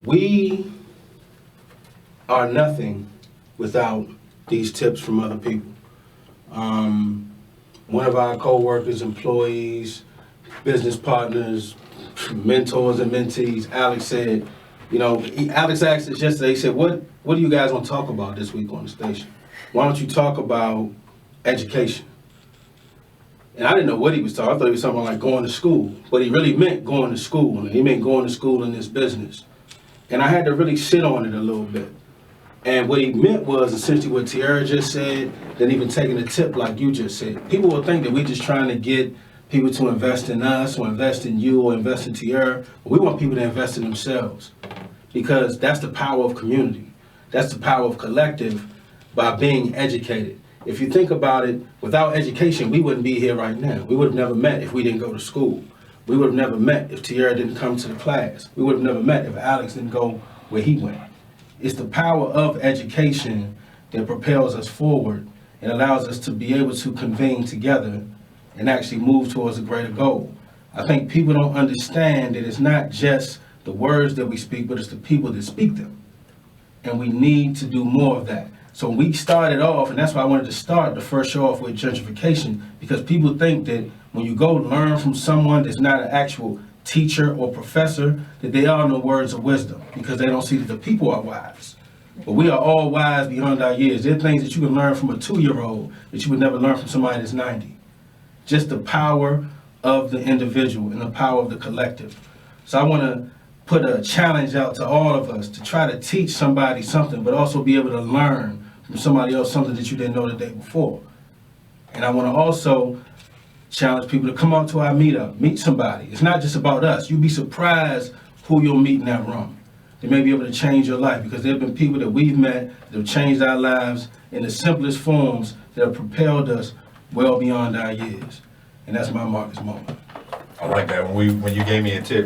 We are nothing without these tips from other people. One of our co-workers, employees, business partners, mentors and mentees, Alex said, Alex asked us yesterday, he said, what do you guys want to talk about this week on the station? Why don't you talk about education? And I didn't know what he was talking. I thought he was talking about like going to school, but he really meant going to school, and he meant going to school in this business. And I had to really sit on it a little bit. And what he meant was essentially what Tiara just said, then even taking a tip like you just said. People will think that we're just trying to get people to invest in us or invest in you or invest in Tiara. But we want people to invest in themselves, because that's the power of community. That's the power of collective by being educated. If you think about it, without education, we wouldn't be here right now. We would have never met if we didn't go to school. We would have never met if Tiara didn't come to the class. We would have never met if Alex didn't go where he went. It's the power of education that propels us forward and allows us to be able to convene together and actually move towards a greater goal. I think people don't understand that it's not just the words that we speak, but it's the people that speak them. And we need to do more of that. So we started off, and that's why I wanted to start the first show off with gentrification, because people think that when you go learn from someone that's not an actual teacher or professor, that they all know words of wisdom, because they don't see that the people are wise. But we are all wise beyond our years. There are things that you can learn from a 2-year-old that you would never learn from somebody that's 90. Just the power of the individual and the power of the collective. So I want to put a challenge out to all of us to try to teach somebody something, but also be able to learn from somebody else something that you didn't know the day before. And I want to also challenge people to come out to our meetup, meet somebody. It's not just about us. You'd be surprised who you'll meet in that room. They may be able to change your life, because there have been people that we've met that have changed our lives in the simplest forms that have propelled us well beyond our years. And that's my Marcus moment. I like that. When you gave me a tip,